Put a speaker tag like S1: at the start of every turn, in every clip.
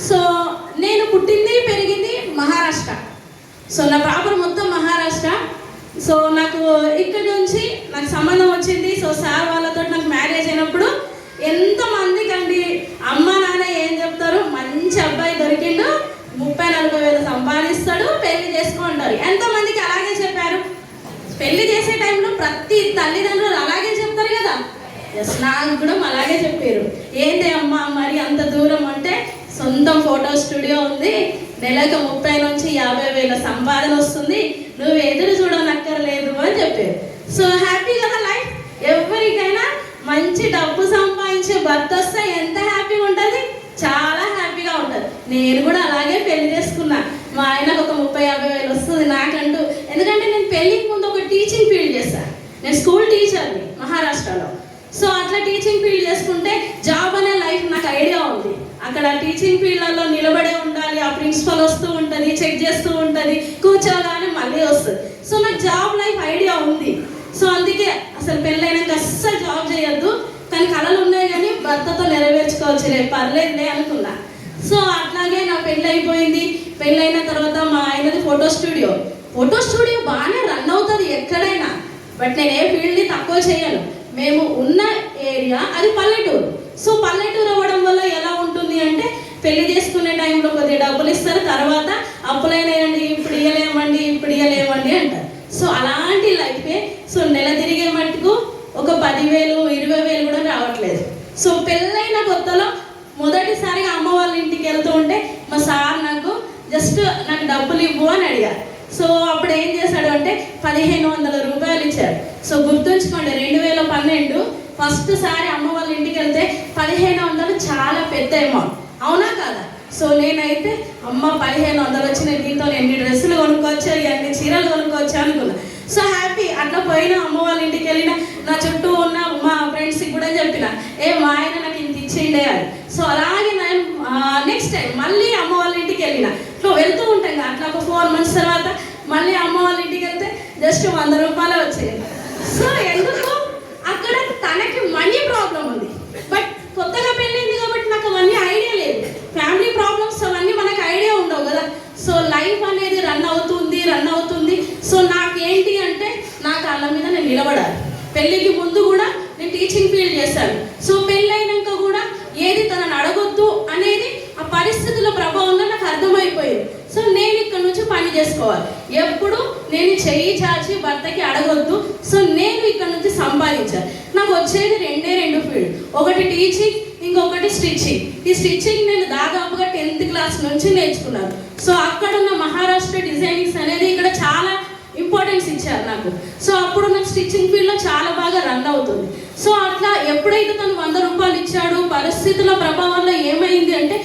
S1: So నేను పుట్టింది పెరిగింది మహారాష్ట్ర. సో నా ప్రాపర్ మొత్తం మహారాష్ట్ర. సో నాకు ఇక్కడ నుంచి నాకు సంబంధం వచ్చింది. సో సార్ వాళ్ళతో నాకు మ్యారేజ్ అయినప్పుడు ఎంతమందికి అండి అమ్మ నాన్న ఏం చెప్తారు, మంచి అబ్బాయి దొరికిండు, 30-40 వేలు సంపాదిస్తాడు, పెళ్లి చేసుకుంటారు. ఎంతమందికి అలాగే చెప్పారు. పెళ్లి చేసే టైంలో ప్రతి తల్లిదండ్రులు అలాగే చెప్తారు కదా. ఎస్, నాకు కూడా అలాగే చెప్పారు. ఏంటి అమ్మ మరి అంత దూరం అంటే, సొంతం ఫోటో స్టూడియో ఉంది, నెలకు 30-50 వేల సంపాదన వస్తుంది, నువ్వు ఎదురు చూడనక్కర్లేదు అని చెప్పారు. సో హ్యాపీ కదా లైఫ్. ఎవరికైనా మంచి డబ్బు సంపాదించే భర్త వస్తే ఎంత హ్యాపీగా ఉంటుంది, చాలా హ్యాపీగా ఉంటుంది. నేను కూడా అలాగే పెళ్లి చేసుకున్నా. మా ఆయనకు ఒక 30-50 వేలు వస్తుంది నాకంటూ. ఎందుకంటే నేను పెళ్ళికి ముందు ఒక టీచింగ్ ఫీల్డ్ చేశాను. నేను స్కూల్ టీచర్ని మహారాష్ట్రలో. సో అట్లా టీచింగ్ ఫీల్డ్ చేసుకుంటే జాబ్ అనే లైఫ్ నాకు ఐడియా ఉంది. అక్కడ టీచింగ్ ఫీల్డ్లలో నిలబడే ఉండాలి, ఆ ప్రిన్సిపల్ వస్తూ ఉంటుంది, చెక్ చేస్తూ ఉంటుంది, కూర్చోగానే మళ్ళీ వస్తుంది. సో నాకు జాబ్ లైఫ్ ఐడియా ఉంది. సో అందుకే అసలు పెళ్ళైనాక అస్సలు జాబ్ చేయొద్దు, కానీ కళలు ఉన్నాయి కానీ భర్తతో నెరవేర్చుకోవచ్చులే, పర్లేదులే అనుకున్నా. సో అట్లాగే నా పెళ్ళి అయిపోయింది. పెళ్ళైన తర్వాత మా ఆయనది ఫోటో స్టూడియో బాగానే రన్ అవుతుంది ఎక్కడైనా. బట్ నేను ఏ ఫీల్డ్ని తక్కువ చేయను. మేము ఉన్న ఏరియా అది పల్లెటూరు. సో పల్లెటూరు అవ్వడం వల్ల ఎలా ఉంటుంది అంటే, పెళ్లి చేసుకునే టైంలో కొద్దిగా డబ్బులు ఇస్తారు, తర్వాత అప్పులైనాయండి ఇప్పుడు ఇవ్వలేమండి అంటారు. సో అలాంటి లైఫే. సో నెల తిరిగే మట్టుకు ఒక 10,000-20 వేలు కూడా రావట్లేదు. సో పెళ్ళైన కొత్తలో మొదటిసారిగా అమ్మ వాళ్ళ ఇంటికి వెళ్తూ ఉంటే మా సార్ నాకు డబ్బులు ఇవ్వు అని అడిగారు. సో అప్పుడు ఏం చేశాడు అంటే 1,500 రూపాయలు ఇచ్చాడు. సో గుర్తుంచుకోండి, 2012 ఫస్ట్ సారి అమ్మ వాళ్ళ ఇంటికి వెళ్తే 1,500 చాలా పెద్ద అమౌంట్, అవునా కాదా? సో నేనైతే అమ్మ 1,500 వచ్చిన దీంతో ఎన్ని డ్రెస్సులు కొనుక్కోవచ్చు, ఎన్ని చీరలు కొనుక్కోవచ్చు అనుకున్నా. So happy. అట్లా పోయినా అమ్మ వాళ్ళ ఇంటికి వెళ్ళినా నా చుట్టూ ఉన్న మా ఫ్రెండ్స్కి కూడా చెప్పిన, మా ఆయన నాకు ఇంత ఇచ్చిండే అని. సో అలాగే నేను నెక్స్ట్ టైం మళ్ళీ అమ్మ వాళ్ళ ఇంటికి వెళ్ళిన. సో వెళ్తూ ఉంటాం కదా, అట్లా ఒక 4 months తర్వాత మళ్ళీ అమ్మ వాళ్ళ ఇంటికి వెళ్తే జస్ట్ 100 రూపాయలు వచ్చాయి. సో ఎందుకు అక్కడ తనకి మనీ ప్రాబ్లం ఉంది. బట్ కొత్తగా పెళ్ళింది కాబట్టి నాకు అవన్నీ ఐడియా లేదు. ఫ్యామిలీ ప్రాబ్లమ్స్ అవన్నీ మనకు ఐడియా ఉండవు కదా. సో లైఫ్ అనేది రన్ అవుతుంది. సో నాకేంటి అంటే, నా కాళ్ళ మీద నేను నిలబడాలి. పెళ్ళికి ముందు కూడా నేను టీచింగ్ ఫీల్డ్ చేశాను. సో పెళ్ళైనాక కూడా ఏది తనని అడగొద్దు అనేది ఆ పరిస్థితుల ప్రభావంలో నాకు అర్థమైపోయింది. సో నేను ఇక్కడ నుంచి పని చేసుకోవాలి, ఎప్పుడు నేను చెయ్యి చాచి భర్తకి అడగొద్దు. సో నేను ఇక్కడ నుంచి సంపాదించాలి. నాకు వచ్చేది 2 ఫీల్డ్, ఒకటి టీచింగ్, ఇంకొకటి స్టిచ్చింగ్. ఈ స్టిచ్చింగ్ నేను దాదాపుగా 10th క్లాస్ నుంచి నేర్చుకున్నాను. సో అక్కడ ఉన్న మహారాష్ట్ర డిజైనింగ్స్ అనేది ఇక్కడ చాలా ఇంపార్టెన్స్ ఇచ్చారు నాకు. సో అప్పుడు నాకు స్టిచ్చింగ్ ఫీల్డ్లో చాలా బాగా రన్ అవుతుంది. సో అట్లా ఎప్పుడైతే తను 100 రూపాయలు ఇచ్చాడు, పరిస్థితుల ప్రభావంలో ఏమైంది అంటే,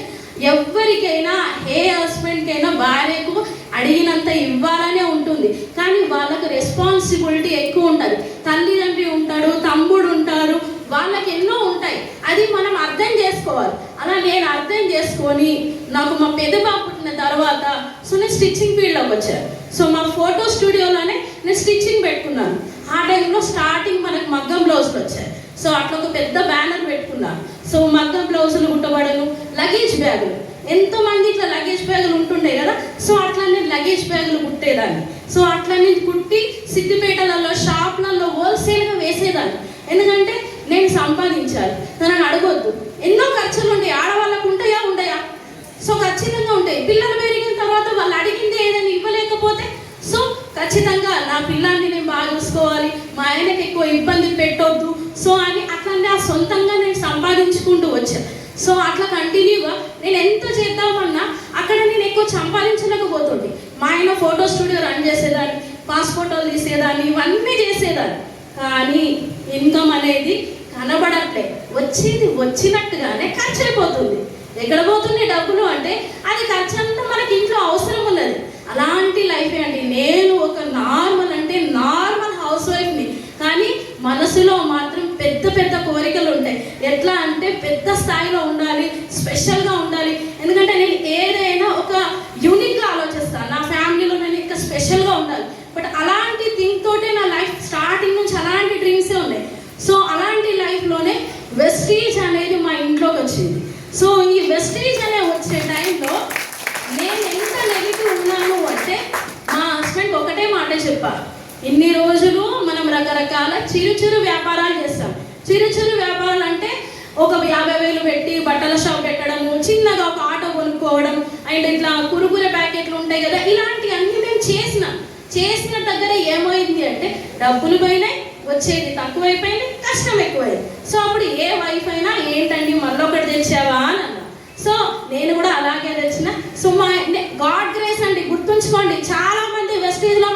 S1: ఎవరికైనా ఏ హస్బెండ్కైనా భార్యకు అడిగినంత ఇవ్వాలనే ఉంటుంది, కానీ వాళ్ళకు రెస్పాన్సిబిలిటీ ఎక్కువ ఉంటుంది. తల్లిదండ్రి ఉంటాడు, తమ్ముడు ఉంటారు, వాళ్ళకి ఎన్నో ఉంటాయి. అది మనం అర్థం చేసుకోవాలి. అలా నేను అర్థం చేసుకొని నాకు మా పెద్ద బాబు పుట్టిన తర్వాత సో నేను స్టిచ్చింగ్ ఫీల్డ్లోకి వచ్చాను. సో మా ఫోటో స్టూడియోలోనే నేను స్టిచ్చింగ్ పెట్టుకున్నాను. ఆ టైంలో స్టార్టింగ్ మనకు మగ్గం బ్లౌజులు వచ్చాయి. సో అట్లా ఒక పెద్ద బ్యానర్ పెట్టుకున్నాను. సో మగ్గం బ్లౌజులు కుట్టబడను, లగేజ్ బ్యాగులు, ఎంతోమంది ఇట్లా లగేజ్ బ్యాగులు ఉంటుండే కదా. సో అట్లా నేను లగేజ్ బ్యాగులు కుట్టేదాన్ని. సో అట్లా నేను కుట్టి సిద్దిపేటలలో షాప్లలో హోల్సేల్గా వేసేదాన్ని. ఎందుకంటే నేను సంపాదించాలి, తనని అడగొద్దు. ఎన్నో ఖర్చులు ఉంటాయి, ఆడవాళ్ళకు ఉండయా? సో ఖచ్చితంగా ఉంటాయి. పిల్లలు పెరిగిన తర్వాత వాళ్ళు అడిగింది ఏదైనా ఇవ్వలేకపోతే, సో ఖచ్చితంగా నా పిల్లాన్ని నేను బాగా చూసుకోవాలి, మా ఆయనకి ఎక్కువ ఇబ్బంది పెట్టొద్దు. సో అని అట్లనే ఆ సొంతంగా నేను సంపాదించుకుంటూ వచ్చాను. సో అట్లా కంటిన్యూగా నేను ఎంత చేద్దామన్నా అక్కడ నేను ఎక్కువ సంపాదించలేకపోతుంది. మా ఆయన ఫోటో స్టూడియో రన్ చేసేదాన్ని, పాస్పోర్ట్లు తీసేదాన్ని, ఇవన్నీ చేసేదాన్ని. కానీ ఇన్కమ్ అనేది కనబడట్లే. వచ్చేది వచ్చినట్టుగానే ఖర్చు అయిపోతుంది. ఎక్కడ పోతుంది డబ్బులు అంటే, అది ఖర్చు అంతా మనకి ఇంట్లో అవసరం ఉన్నది. అలాంటి లైఫే అండి. నేను ఒక నార్మల్ హౌస్ వైఫ్ని, కానీ మనసులో మాత్రం పెద్ద పెద్ద కోరికలు ఉంటాయి. ఎట్లా అంటే పెద్ద స్థాయిలో ఉండాలి, స్పెషల్గా ఉండాలి. ఎందుకంటే నేను ఏదైనా ఒక యూనిక్గా ఆలోచిస్తాను. నా ఫ్యామిలీలో నేను ఇంకా స్పెషల్గా ఉండాలి. బట్ అలాంటి థింగ్ తోటే నా లైఫ్ స్టార్టింగ్ నుంచి అలాంటి డ్రీమ్సే ఉన్నాయి. సో అలాంటి లైఫ్లోనే వెస్టీజ్ అనేది మా ఇంట్లోకి వచ్చింది. సో ఈ వెస్టీజ్ అనే వచ్చే టైం ద్వారా చిరు వ్యాపారాలు చేస్తాం. చిరు వ్యాపారాలు అంటే ఒక 50,000 పెట్టి బట్టల షాప్ పెట్టడము, చిన్నగా ఒక ఆటో కొనుక్కోవడం, అండ్ ఇట్లా కురుకురే ప్యాకెట్లు ఉంటాయి కదా, ఇలాంటివన్నీ మేము చేసిన దగ్గర ఏమైంది అంటే డబ్బులు పోయినాయి, వచ్చేది తక్కువైపోయింది, కష్టం ఎక్కువైంది. సో అప్పుడు ఏ వైఫ్ అయినా ఏంటండి మళ్ళొకటి తెచ్చావా అని అన్నా. సో నేను కూడా అలాగే తెచ్చిన. సో గాడ్ గ్రేస్ అండి, గుర్తుంచుకోండి. చాలా మంది వెస్టీజ్లో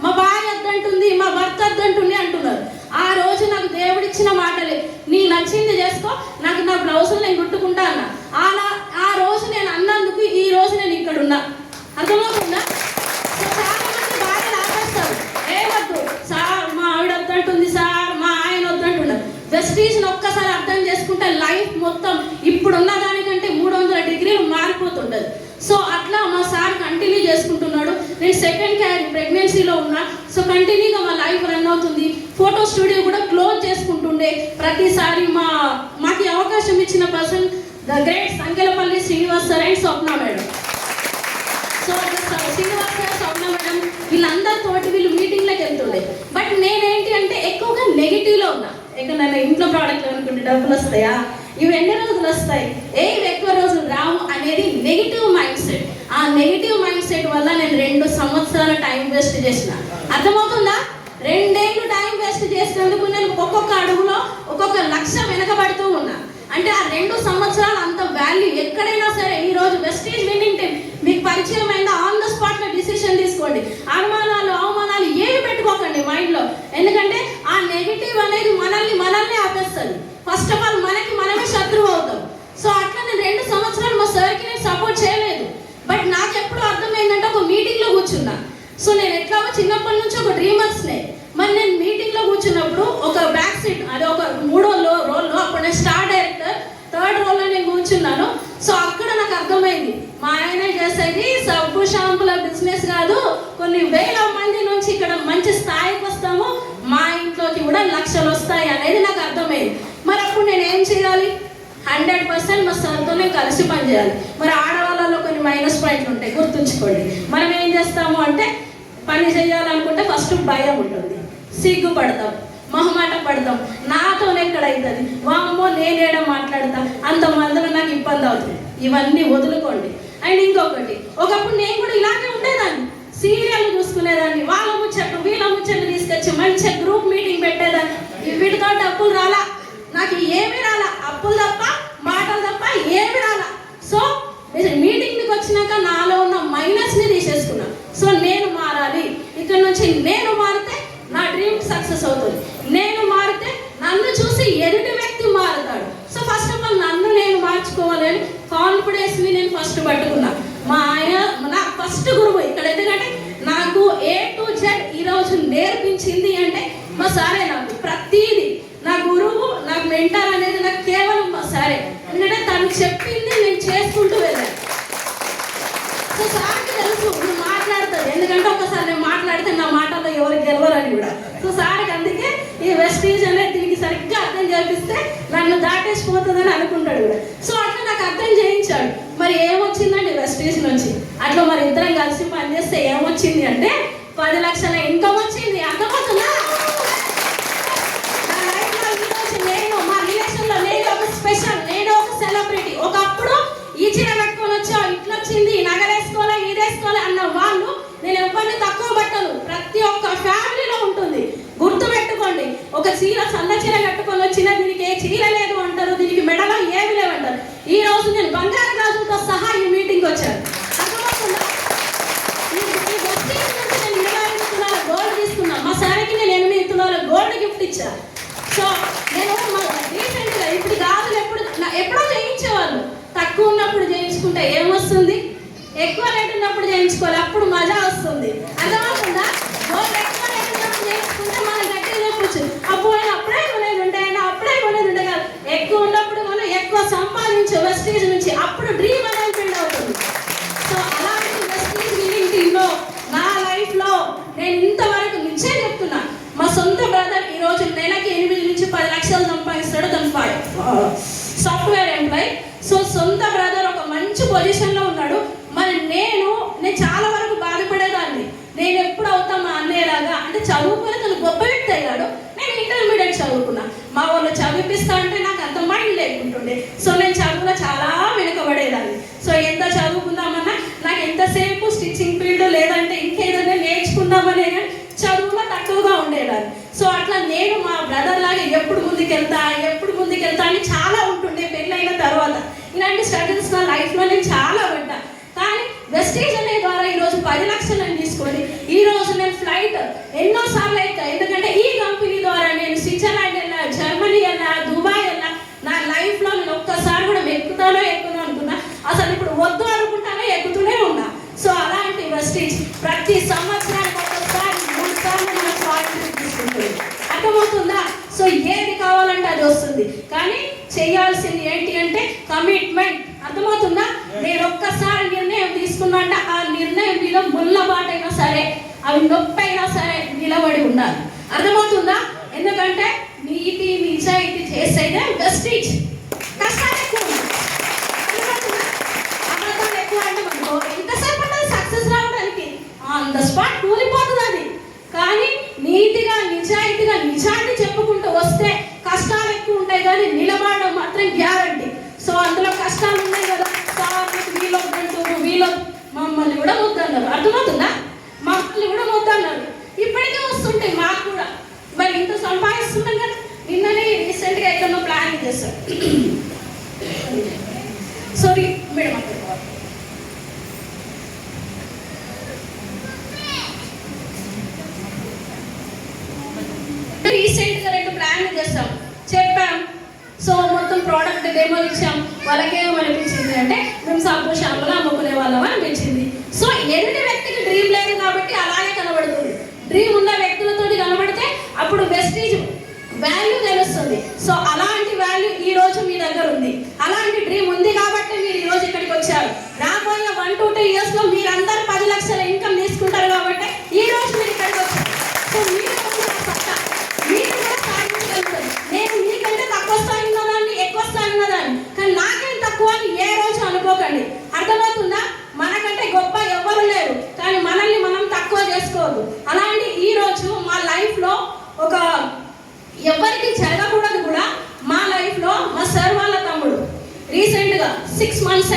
S1: మా భార్య వద్దంటుంది, మా భర్త వద్దంటుంది అంటున్నారు. ఆ రోజు నాకు దేవుడిచ్చిన మాటలే, నీ నచ్చింది చేసుకో, నాకు నా బ్లౌజులు నేను కుట్టుకుంటా అన్న. ఆ రోజు నేను అన్నందుకు ఈ రోజు నేను ఇక్కడ ఉన్నా. అర్థమవుతుందా? సో చాలా మంది భార్యలు ఆపేస్తారు, వద్దు సార్ మా ఆవిడ వద్దంటుంది, సార్ మా ఆయన వద్దంటున్నారు. వెస్టీజ్ని ఒక్కసారి అర్థం చేసుకుంటే లైఫ్ మొత్తం ఇప్పుడున్న దానికంటే 300 డిగ్రీలు మారిపోతుంటుంది. సో అట్లా మా సార్ కంటిన్యూ చేసుకుంటున్నాడు. నేను సెకండ్ ప్రెగ్నెన్సీలో ఉన్నా. సో కంటిన్యూగా మా లైఫ్ రన్ అవుతుంది. ఫోటో స్టూడియో కూడా క్లోజ్ చేసుకుంటుండే. ప్రతిసారి మాకు అవకాశం ఇచ్చిన person the great Sankelapalli Srinivas sir and Swapna madam. So Srinivas sir, Swapna madam వీళ్ళందరితోటి వీళ్ళు మీటింగ్లకు వెళ్తుండే. బట్ నేనేంటి అంటే ఎక్కువగా నెగిటివ్లో ఉన్నా. ఇక్కడ నన్ను ఇంట్లో ప్రోడక్ట్లు అనుకుంటే డబ్బులు వస్తాయా, ఇవి ఎన్ని రోజులు వస్తాయి, ఇవి ఎక్కువ రోజులు రావు అనేది నెగిటివ్ మైండ్ సెట్. ఆ నెగిటివ్ మైండ్ సెట్ వల్ల నేను 2 సంవత్సరాల టైం వేస్ట్ చేసిన. అర్థమవుతుందా? 2 ఏళ్ళు టైం వేస్ట్ చేసినందుకు నేను ఒక్కొక్క అడుగులో ఒక్కొక్క లక్ష్యం వెనకబడుతూ ఉన్నా. అంటే ఆ 2 సంవత్సరాలు అంత వాల్యూ ఎక్కడైనా సరే. ఈ రోజు వెస్టీజ్ విన్నింగ్ టీమ్ మీకు పరిచయం అయిందా, ఆన్ ద స్పాట్ లో డిసిషన్ తీసుకోండి. అనుమానాలు అవమానాలు ఏవి పెట్టుకోకండి మైండ్ లో. ఎందుకంటే ఆ నెగిటివ్ అనేది మనల్ని ఆపేస్తుంది. ఫస్ట్ ఆఫ్ ఆల్ మనమే శత్రువు అవుతాం. సో అట్లా నేను 2 సంవత్సరాలు మా సార్కి నేను సపోర్ట్ చేయలేదు. బట్ నాకు ఎప్పుడు అర్థమైందంటే ఒక మీటింగ్ లో కూర్చున్నా. సో నేను ఎట్లాగో చిన్నప్పటి నుంచి ఒక డ్రీమర్స్నే. మరి నేను మీటింగ్ లో కూర్చున్నప్పుడు ఒక బ్యాక్ సీట్, అది ఒక 3వ రోల్లో, అప్పుడు నేను స్టార్ డైరెక్టర్ 3rd రోల్లో నేను కూర్చున్నాను. సో అక్కడ నాకు అర్థమైంది, మా ఆయన చేసేది సబ్బు షాంపుల బిజినెస్ కాదు, కొన్ని వేల మంది నుంచి ఇక్కడ మంచి స్థాయికి వస్తాము, మా ఇంట్లోకి కూడా లక్షలు వస్తాయి అనేది నాకు అర్థమైంది. మరి అప్పుడు నేను ఏం చేయాలి? 100% మా సార్తోనే కలిసి పనిచేయాలి. మరి ఆడవాళ్ళలో కొన్ని మైనస్ పాయింట్లు ఉంటాయి, గుర్తుంచుకోండి. మనం ఏం చేస్తాము అంటే పని చేయాలనుకుంటే ఫస్ట్ భయం ఉంటుంది, సిగ్గుపడతాం, మొహమాట పడతాం, నాతోనే ఎక్కడ అవుతుంది, వామ్మో నేనేడ మాట్లాడతా, అంతమందిలో నాకు ఇబ్బంది అవుతుంది. ఇవన్నీ వదులుకోండి. అండ్ ఇంకొకటి, ఒకప్పుడు నేను కూడా ఇలాగే ఉండేదాన్ని, సీరియల్ చూసుకునేదాన్ని, వాళ్ళ ముచ్చట్లు వీళ్ళ ముచ్చట్లు తీసుకొచ్చి మంచిగా గ్రూప్ మీటింగ్ పెట్టేదాన్ని. వీటితో డబ్బులు రాలా, నాకు ఏమీ రాలా, అప్పులు తప్ప మాటలు తప్ప ఏమి రాలా. సో మీటింగ్కి వచ్చినాక నాలో ఉన్న మైనస్ని తీసేసుకున్నా. సో నేను మారాలి, ఇక్కడ నుంచి నేను మారితే నా డ్రీమ్ సక్సెస్ అవుతుంది. నేను మారితే నన్ను చూసి ఎదుటి వ్యక్తి మారుతాడు. సో ఫస్ట్ ఆఫ్ ఆల్ నన్ను నేను మార్చుకోవాలని కాన్ఫిడెన్స్ని నేను ఫస్ట్ పట్టుకున్నా. మా ఆయన నా ఫస్ట్ గురువు ఇక్కడ. ఎందుకంటే నాకు A to Z ఈరోజు నేర్పించింది అంటే మా సారే. నాకు ప్రతీది నా గురువు, నాకు మెంటర్ అనేది నాకు కేవలం మా సారే. ఎందుకంటే తను చెప్పింది నేను చేసుకుంటూ వెళ్ళాను. సో సార్కి తెలుసు నువ్వు మాట్లాడుతుంది, ఎందుకంటే ఒకసారి నేను మాట్లాడితే నా మాటల్లో ఎవరు గెలవరని కూడా. సో సార్కి అందుకే ఈ వెస్టీజ్ అనేది దీనికి సరిగ్గా అర్థం చేపిస్తే నన్ను దాటేసిపోతుందని అనుకుంటాడు కూడా. సో అట్లా నాకు అర్థం చేయించాడు. మరి ఏమొచ్చిందండి వెస్టీజ్ నుంచి? అట్లా మరి ఇద్దరం కలిసి పనిచేస్తే ఏమొచ్చింది అంటే 10 లక్షల ఇన్కమ్ వచ్చింది. అర్థమవుతుందా? నా లైఫ్లో ఈరోజు నేను మా రిలేషన్లో నేను ఒక స్పెషల్, నేను ఒక సెలబ్రిటీ. ఒకప్పుడు ఈ చీర కట్టుకొని వచ్చా, ఇట్లా వచ్చింది, నగలేసుకోవాలి, ఇదేసుకోవాలి అన్న వాళ్ళు నేను ఎవరిని తక్కువ బట్టలు ప్రతి ఒక్క ఫ్యామిలీలో ఉంటుంది. గుర్తు పెట్టుకోండి, ఒక చీర సన్న చీర కట్టుకొని వచ్చినా దీనికి ఏ చీర లేదు అంటారు, దీనికి మెడలో ఏమి లేవంటారు. ఈ రోజు నేను బంగారు గాజులతో సహా ఈ మీటింగ్కి వచ్చాను. అర్థమవుతుందా? ఈ వెస్టీజ్ నుంచి నేను 25 తులాల గోల్డ్ తీసుకున్నా. మా సార్కి నేను 8 తులాల గోల్డ్ గిఫ్ట్ ఇచ్చా. సో నేను రీసెంట్గా ఇప్పుడు గాజులు ఎప్పుడో చేయించేవాళ్ళు. తక్కువ ఉన్నప్పుడు చేయించుకుంటే ఏమొస్తుంది, ఎక్కువ రేట్ ఉన్నప్పుడు చేయించుకోవాలి, అప్పుడు మజా వస్తుంది. అర్థమవుతుందా? ఎక్కువ రేట్ ఉన్నప్పుడు చేయించుకుంటే మనం గట్టిగా చెప్పొచ్చు, అప్పుడే కొనేది ఉంటాయి, అప్పుడే కొనేది ఉంటాయి కాదు. ఎక్కువ ఉన్నప్పుడు మనం ఎక్కువ సంపాదించు వెస్టీజ్ నుంచి, అప్పుడు డ్రీమ్ అనేది బిల్డ్ అవుతుంది. సో అలాంటి వెస్టీజ్ విన్నింగ్ టీంలో నా లైఫ్లో నేను ఇంతవరకు నిశ్చయం చెప్తున్నా, మా సొంత బ్రదర్ ఈరోజు నెలకి 8 నుంచి 10 లక్షలు సంపాదిస్తాడు. తను సాఫ్ట్వేర్ ఎంప్లాయ్. సో సొంత బ్రదర్ ఒక మంచి పొజిషన్లో ఉన్నాడు. మరి నేను చాలా వరకు బాధపడేదాన్ని, నేను ఎప్పుడు అవుతా మా అన్నయ్యలాగా. అంటే చదువుకొని తను గొప్ప వ్యక్తి అయ్యాడు, నేను ఇంటర్మీడియట్ చదువుకున్నా. మా వాళ్ళు చదివిపిస్తా అంటే నాకు అంత మైండ్ లేకుంటుండే. సో నేను చదువులో చాలా వెనుకబడేదాన్ని. సో ఎంత చదువుకుందామన్నా నాకు ఎంతసేపు స్టిచ్చింగ్ ఫీల్డ్ లేదంటే ఇంకేదైనా నేర్చుకుందామనే కానీ చదువులో తక్కువగా ఉండేదాన్ని. సో అట్లా నేను మా బ్రదర్ లాగా ఎప్పుడు ముందుకెళ్తా అని చాలా ఉంటుండే. పెళ్ళైన తర్వాత ఇలాంటి స్ట్రగుల్స్ నా లైఫ్లో నేను చాలా పడ్డా. కానీ వెస్టేజ్ అనే ద్వారా ఈరోజు 10 లక్షలను తీసుకొని ఈరోజు నేను ఫ్లైట్ ఎన్నోసార్లు ఎక్కా. ఎందుకంటే ఈ కంపెనీ ద్వారా నేను స్విట్జర్లాండ్ వెళ్ళా, జర్మనీ వెళ్ళా, దుబాయ్ వెళ్ళా. నా లైఫ్లో నేను ఒక్కసారి కూడా ఎక్కుతానో అనుకున్నా. అసలు ఇప్పుడు వద్దు అనుకుంటానో ఎక్కుతూనే ఉన్నా. సో అలాంటి వెస్టేజ్ ప్రతి సంవత్సరానికి ఒకసారి 3 సార్లు నేను ఫారెన్ ట్రిప్ తీసుకుంటుంది. అర్థమవుతుందా? సో ఏది కావాలంటే అది వస్తుంది. కానీ చేయాల్సింది ఏంటి అంటే కమిట్మెంట్. అర్థమవుతుందా? నేను ఒక్కసారి నిర్ణయం తీసుకున్నా అంటే ఆ నిర్ణయం మీద ముళ్ళబాటైనా సరే, అవి నొప్పైనా సరే నిలబడి ఉండాలి. అర్థమవుతుందా? ఎందుకంటే నీతి నిజాయితీ చేసేదే వెస్టేజ్. కష్టాలు ఎక్కువ, అబద్ధాలు ఎక్కువ అంటే మనకు ఎంతసేపు ఉంటుంది సక్సెస్ రావడానికి, ఆన్ ద స్పాట్ కూలిపోతుంది అది. కానీ నీతిగా నిజాయితీగా నిజాన్ని చెప్పుకుంటూ వస్తే కష్టాలు ఎక్కువ ఉంటాయి కానీ నిలబడడం మాత్రం గ్యారంటీ. సో అందులో కష్టాలు ఉన్నాయి కదా, వీళ్ళు మమ్మల్ని కూడా వద్దన్నారు. అర్థమవుతుందా? మమ్మల్ని కూడా వద్దన్నారు. ఇప్పటికే వస్తుంటాయి మాకు కూడా. మరి ఇంత సంపాదిస్తున్నాం కదా. నిన్ననే రీసెంట్గా ఎక్కడో ప్లానింగ్ చేస్తాం. సారీ మేడం, రీసెంట్గా 2 ప్లాన్లు చేస్తాం, చెప్పాం. సో మొత్తం ప్రోడక్ట్ డెమో ఇచ్చాం. వాళ్ళకేమో అనిపించింది అంటే మేము సబ్బు షాంపులు అమ్ముకునే వాళ్ళం అనిపించింది. సో ఎదుటి వ్యక్తికి డ్రీమ్ లేదు కాబట్టి అలాగే కనబడుతుంది. డ్రీమ్ ఉన్న వ్యక్తులతో కనబడితే అప్పుడు వెస్టేజ్ వాల్యూ తెలుస్తుంది. సో అలాంటి వాల్యూ ఈ రోజు మీ దగ్గర ఉంది. అలాంటి డ్రీమ్ ఉంది కాబట్టి మీరు ఈ రోజు ఇక్కడికి వచ్చారు. రాబోయే 1 to 2 years లో మీరందరూ 10 లక్షల ఇన్కమ్ తీసుకుంటారు కాబట్టి ఈ రోజు మీరు ఇక్కడికి వచ్చారు. సో మీరు నేను మీకంటే తక్కువ స్థాయి ఉన్నదాన్ని, ఎక్కువ స్థాయి ఉన్నదాన్ని, కానీ నాకేం తక్కువ అని ఏ రోజు అనుకోకండి. అర్థమవుతుందా? మనకంటే గొప్ప ఎవ్వరు లేరు, కానీ మనల్ని మనం తక్కువ చేసుకోవద్దు. అలాంటి ఈ రోజు మా లైఫ్లో ఒక ఎవరికి జరగకూడదు కూడా. మా లైఫ్లో మా సార్ వాళ్ళ తమ్ముడు రీసెంట్గా 6 months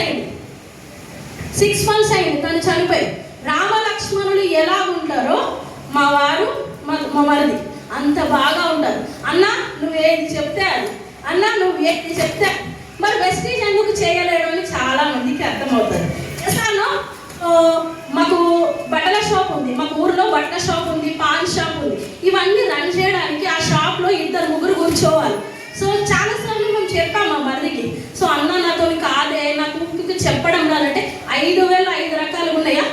S1: అయింది తను చనిపోయి. రామలక్ష్మణులు ఎలా ఉంటారో మా వారు మా మరిది అంత బాగా ఉంటారు. అన్న నువ్వు ఏది చెప్తే అది, అన్న నువ్వు ఏది చెప్తే. మరి వెస్టేజ్ ఎందుకు చేయలేడు అని చాలా మందికి అర్థమవుతుంది. చేస్తాను. మాకు బట్టల షాప్ ఉంది, మాకు ఊర్లో బట్టల షాప్ ఉంది, పాన్ షాప్ ఉంది. ఇవన్నీ రన్ చేయడానికి ఆ షాప్లో 2-3 కూర్చోవాలి. సో చాలాసార్లు మేము చెప్పాము మా మరిదికి. సో అన్న నాతో కాదే, నాకు చెప్పడం రాదంటే 5,000 5 రకాలు ఉన్నాయా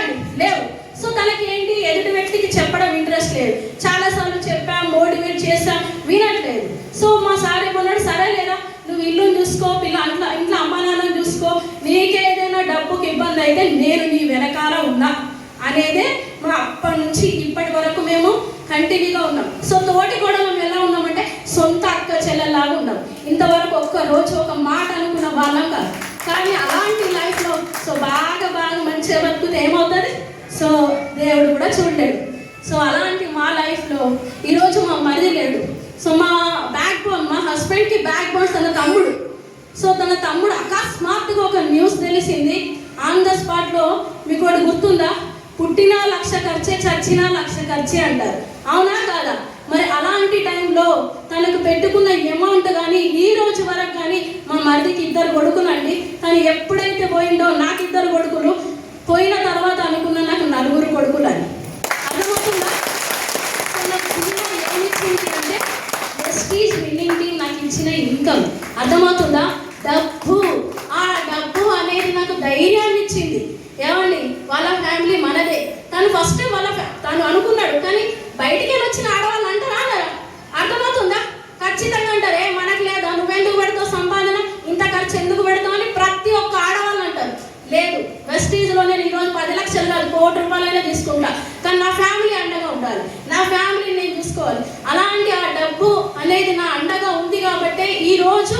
S1: అండి? లేవు. సో తనకి ఏంటి, ఎదుటి వ్యక్తికి చెప్పడం ఇంట్రెస్ట్ లేదు. చాలాసార్లు చెప్పాం, మోటివేట్ చేసాం, వినట్లేదు. సో మా సార్ ఏమన్నాడు, సరే లేదా నువ్వు ఇల్లుని చూసుకో, ఇంట్లో అమ్మ నాన్నని చూసుకో, నీకేదైనా డబ్బుకి ఇబ్బంది అయితే నేను నీ వెనకాల ఉన్నా అనేదే మా అప్పటి నుంచి ఇప్పటి వరకు మేము కంటిన్యూగా ఉన్నాం. సో తోటి కూడా మేము ఎలా ఉన్నామంటే సొంత అక్క చెల్లెల్లాగా ఉన్నాం. ఇంతవరకు ఒక్క రోజు ఒక మాట అనుకున్న వాళ్ళం కాదు. కానీ అలాంటి లైఫ్లో సో బాగా మంచిగా బతుకుతే ఏమవుతుంది? సో దేవుడు కూడా చూడలేడు. సో అలాంటి మా లైఫ్లో ఈరోజు మా మరిది లేడు. సో మా బ్యాక్ బోన్, మా హస్బెండ్కి బ్యాక్ బోన్ తన తమ్ముడు. సో తన తమ్ముడు అకస్మాత్తుగా ఒక న్యూస్ తెలిసింది. ఆన్ ద స్పాట్లో మీకు ఒకటి గుర్తుందా? పుట్టినా 1,00,000 ఖర్చే, చచ్చినా 1,00,000 ఖర్చే అంటారు. అవునా కాదా? మరి అలాంటి టైంలో తనకు పెట్టుకున్న అమౌంట్ కానీ ఈ రోజు వరకు కానీ మా మరిదికి 2 కొడుకులండి. తను ఎప్పుడైతే పోయిందో నాకు 2 కొడుకులు, పోయిన తర్వాత అనుకున్న నాకు 4 కొడుకులు అని. అర్థమవుతుందా? నాకు ఏమిచ్చింది అంటే వెస్టేజ్ విన్నింగ్ టీమ్ నాకు ఇచ్చిన ఇన్కమ్. అర్థమవుతుందా? డబ్బు. ఆ డబ్బు అనేది నాకు ధైర్యాన్ని ఇచ్చింది. ఏమండి, వాళ్ళ ఫ్యామిలీ మనదే. తను ఫస్ట్ తను అనుకున్నాడు, కానీ బయటికి వచ్చిన ఆడవాళ్ళు అంటారా? అర్థమవుతుందా? ఖచ్చితంగా అంటారు, మనకు లేదా, నువ్వెందుకు పెడతావు సంపాదన, ఇంత ఖర్చు ఎందుకు పెడతావు అని ప్రతి ఒక్క ఆడవాళ్ళు అంటారు. లేదు, వెస్టేజ్లో నేను ఈరోజు 10 లక్షలు కాదు, 1 కోటి రూపాయలైనా తీసుకుంటా, కానీ నా ఫ్యామిలీ అండగా ఉండాలి, నా ఫ్యామిలీని నేను చూసుకోవాలి. అలాంటి ఆ డబ్బు అనేది నా అండగా ఉంది కాబట్టి ఈరోజు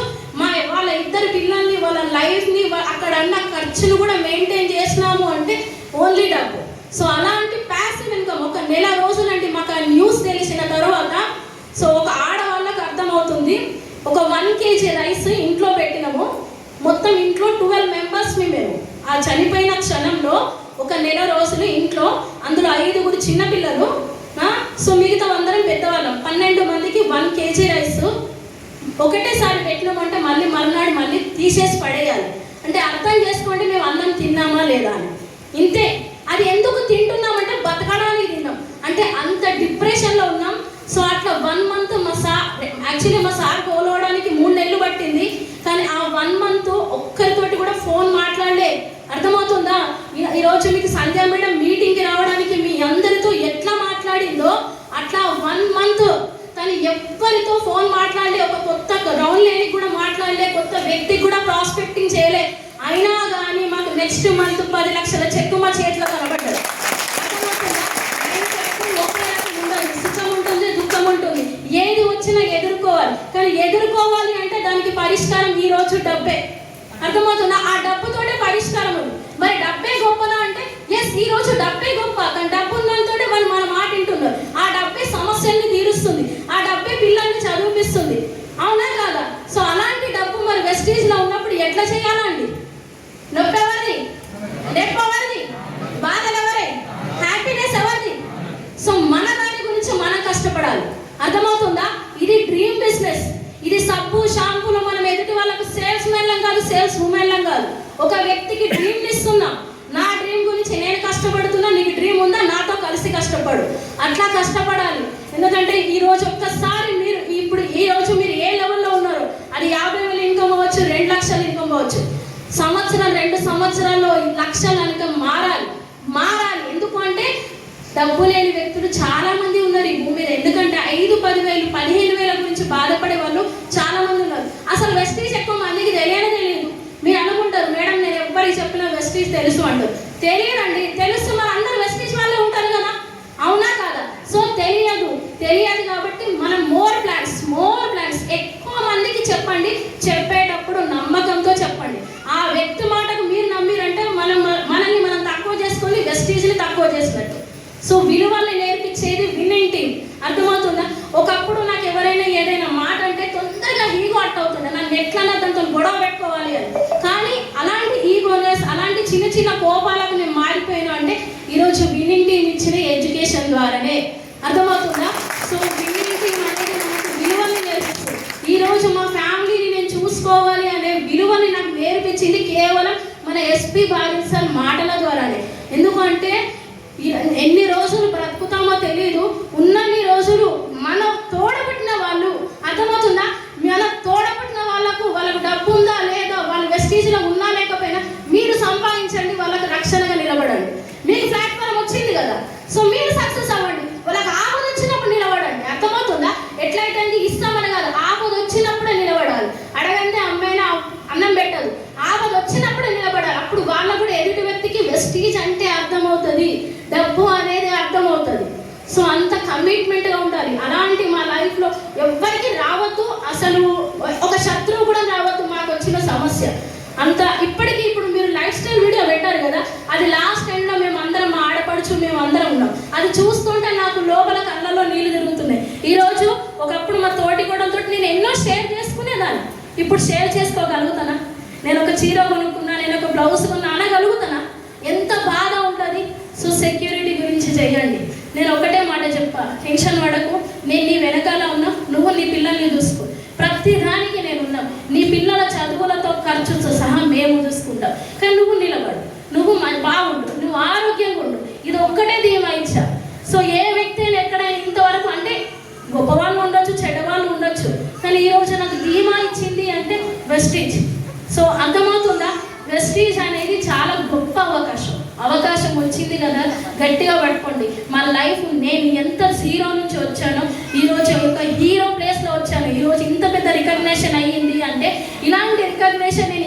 S1: వాళ్ళ 2 పిల్లల్ని, వాళ్ళ లైఫ్ని, అక్కడ అన్న ఖర్చును కూడా మెయింటైన్ చేసినాము అంటే ఓన్లీ డబ్బు. సో అలాంటి ప్యాసివ్ ఇన్కమ్ ఒక నెల రోజులంటే మాకు ఆ న్యూస్ తెలిసిన తర్వాత సో ఒక ఆడవాళ్ళకు అర్థమవుతుంది. ఒక 1 kg రైస్ ఇంట్లో పెట్టినాము, మొత్తం ఇంట్లో 12 మెంబర్స్ మేము. ఆ చనిపోయిన క్షణంలో ఒక నెల రోజులు ఇంట్లో, అందులో 5 చిన్నపిల్లలు, సో మిగతా అందరం పెద్దవాళ్ళం. 12 మందికి 1 kg రైస్ ఒకటేసారి పెట్టినామంటే మళ్ళీ మర్నాడు మళ్ళీ తీసేసి పడేయాలి. అంటే అర్థం చేసుకోండి మేము అన్నం తిన్నామా లేదా అని. ఇంతే. అది ఎందుకు తింటున్నామంటే బతకడానికి తిన్నాం. అంటే అంత డిప్రెషన్లో ఉన్నాం. సో అట్లా 1 month మా సార్ కోలవడానికి 3 నెలలు పట్టింది. కానీ ఆ 1 month ఒక్కరితోటి కూడా ఫోన్ మాట్లాడలే. అర్థమవుతుందా? ఈరోజు మీకు సంధ్యా మేడం మీటింగ్కి రావడానికి మీ అందరితో ఎట్లా మాట్లాడిందో అట్లా 1 month కానీ ఎవ్వరితో ఫోన్ మాట్లాడలే, ఒక కొత్త రౌండ్ లేనికి కూడా మాట్లాడలే, కొత్త వ్యక్తికి కూడా ప్రాస్పెక్టింగ్ చేయలే. అయినా కానీ మాకు నెక్స్ట్ మంత్ 10 లక్షల చెక్కు మా చేతిలో కనబడ్డది. సుఖం ఉంటుంది, దుఃఖం ఉంటుంది, ఏది వచ్చినా ఎదుర్కోవాలి. కానీ ఎదుర్కోవాలి అంటే దానికి పరిష్కారం ఈ రోజు డబ్బే. అర్థమవుతుందా? ఆ డబ్బుతోనే పరిష్కారం ఉంది. మరి డబ్బే గొప్పదా అంటే ఎస్, ఈ రోజు డబ్బే గొప్ప. కానీ డబ్బు ఉన్నంతోనే వాళ్ళు మన మాట వింటున్నారు. ఆ డబ్బే సమస్యల్ని తీరుస్తుంది, ఆ డబ్బే పిల్లల్ని చదివిపిస్తుంది. అవునా కాదా? సో అలాంటి డబ్బు మరి వెస్టీజ్లో ఉన్నప్పుడు ఎట్లా చేయాలండి? నొప్పి ఎవరిది? నొప్పి ఎవరిది? బాధలు ఎవరే? హ్యాపీనెస్ ఎవరిది? సో మన దాని గురించి మనం కష్టపడాలి. అర్థమవుతుందా? ఇది డ్రీమ్ బిజినెస్. ఇది సబ్బు షాంపూలు మనం ఎదుటి వాళ్ళకు సేల్స్ మెన్లం కాదు, సేల్స్ ఉమెన్లం కాదు. ఒక వ్యక్తికి డ్రీమ్ ఇస్తున్నాం. నా డ్రీమ్ గురించి నేను కష్టపడుతున్నా, నీకు డ్రీమ్ ఉందా? నాతో కలిసి కష్టపడు. అట్లా కష్టపడాలి. ఎందుకంటే ఈరోజు ఒక్కసారి మీరు ఇప్పుడు ఈరోజు మీరు ఏ లెవెల్లో ఉన్నారో, అది 50,000 ఇన్కమ్ అవ్వచ్చు, 2 లక్షల ఇన్కమ్ అవ్వచ్చు. సంవత్సరం 2 సంవత్సరాల్లో లక్షల ఇన్కమ్ మారాలి. ఎందుకు అంటే డబ్బు లేని వ్యక్తులు చాలా మంది ఉన్నారు ఈ భూమి మీద. ఎందుకంటే 5, 10,000, 15,000 గురించి బాధపడే వాళ్ళు చాలా మంది ఉన్నారు. అసలు వెస్టీజ్ ఎక్కువ మందికి తెలియదు. మీరు అనుకుంటారు మేడం నేను ఎవ్వరికి చెప్పినా వెస్టీజ్ తెలుసు అంటారు. తెలియదండి, తెలుసు. మరి అందరు వెస్టీజ్ వాళ్ళే ఉంటారు కదా, అవునా కాదా? సో తెలియదు కాబట్టి మనం మోర్ ప్లాన్స్ ఎక్కువ మందికి చెప్పండి. చెప్పేటప్పుడు నమ్మకంతో చెప్పండి. ఆ వ్యక్తి మాటకు మీరు నమ్మిరంటే మనల్ని మనం తక్కువ చేసుకొని వెస్టీజ్ని తక్కువ చేసినట్టు. సో విలువల్ని నేర్పించేది విన్నింగ్ టీమ్. అర్థమవుతుందా? ఒకప్పుడు నాకు ఎవరైనా ఏదైనా మాట అంటే తొందరగా ఈగో అట్ అవుతుండే, నన్ను ఎట్లన్నా దాంతో గొడవ పెట్టుకోవాలి అని. కానీ అలాంటి ఈగోనెస్, అలాంటి చిన్న కోపాలకు నేను మారిపోయాను అంటే ఈరోజు విన్నింగ్ టీమ్ ఇచ్చిన ఎడ్యుకేషన్ ద్వారానే. అర్థమవుతుందా? సో విన్నింగ్ టీమ్ అనేది మనకు విలువల్ని నేర్పిస్తుంది. ఈరోజు మా ఫ్యామిలీని నేను చూసుకోవాలి అనే విలువని నాకు నేర్పించింది కేవలం మన ఎస్పీ బాలు సార్ మాటల ద్వారానే. ఎందుకంటే ఎన్ని రోజులు బ్రతుకుతామో తెలియదు, ఉన్నన్ని రోజులు మన తోడబుట్టిన వాళ్ళు, అర్థమవుతుందా? మన తోడబుట్టిన వాళ్ళకు డబ్బు ఉందా లేదా, వాళ్ళ వెస్టీజ్లో ఉన్నా లేకపోయినా మీరు సంపాదించండి, వాళ్ళకి రక్షణగా నిలబడండి. మీకు ప్లాట్ఫామ్ వచ్చింది కదా, సో మీరు సక్సెస్ అవ్వండి. వాళ్ళకి ఆపద వచ్చినప్పుడు నిలబడండి. అర్థమవుతుందా? ఎట్లయితే ఇస్తామని కాదు, ఆపద వచ్చినప్పుడే నిలబడాలి. అడగంటే అమ్మాయినా అన్నం పెట్టదు, ఆపద వచ్చినప్పుడే నిలబడాలి. అప్పుడు వాళ్ళకు కూడా ఎదుటి వ్యక్తికి వెస్టీజ్ అంటే అర్థమవుతుంది, డబ్బు అనేది అర్థమవుతుంది. సో అంత కమిట్మెంట్గా ఉండాలి. అలాంటి మా లైఫ్లో ఎవ్వరికి రావద్దు, అసలు ఒక శత్రువు కూడా రావద్దు. మాకు వచ్చిన సమస్య అంత ఇప్పుడు మీరు లైఫ్ స్టైల్ వీడియో పెట్టారు కదా, అది లాస్ట్ ఎండ్లో మేము అందరం మా ఆడపడుచు మేము అందరం ఉన్నాం. అది చూస్తుంటే నాకు లోపల కళ్ళలో నీళ్లు తిరుగుతున్నాయి. ఈరోజు ఒకప్పుడు మా తోటి కూడంతో నేను ఎన్నో షేర్ చేసుకునేదాన్ని, ఇప్పుడు షేర్ చేసుకోగలుగుతానా? నేను ఒక చీర కొనుక్కున్నా, నేను ఒక బ్లౌజ్ కొన్నా అనగలుగుతానా? ఎంత బాధ ఉంటుంది. సో సెక్యూరిటీ గురించి చేయండి. నేను ఒకటే మాట చెప్పా, టెన్షన్ పడకు, నేను నీ వెనకాల ఉన్నా, నువ్వు నీ పిల్లల్ని చూసుకో. ప్రతి దానికి నేను ఉన్నా. నీ పిల్లల చదువులతో ఖర్చుతో సహా మేము చూసుకుంటాం. కానీ నువ్వు నిలబడు, నువ్వు బాగుండు, నువ్వు ఆరోగ్యంగా ఉండు. ఇది ఒక్కటే ధీమా ఇచ్చా. సో ఏ వ్యక్తి ఎక్కడైనా ఇంతవరకు అంటే గొప్పవాళ్ళు ఉండొచ్చు, చెడ్డవాళ్ళు ఉండొచ్చు, కానీ ఈరోజు నాకు ధీమా ఇచ్చింది అంటే వెస్టీజ్. సో అర్థమవుతుందా? వెస్టీజ్ అనేది చాలా గొప్ప అవకాశం వచ్చింది కదా, గట్టిగా పట్టుకోండి. మా లైఫ్ నేను ఎంత జీరో నుంచి వచ్చానో ఈరోజు ఒక హీరో ప్లేస్లో వచ్చాను. ఈరోజు ఇంత పెద్ద రికగ్నేషన్ అయ్యింది అంటే ఇలాంటి రికగ్నేషన్ నేను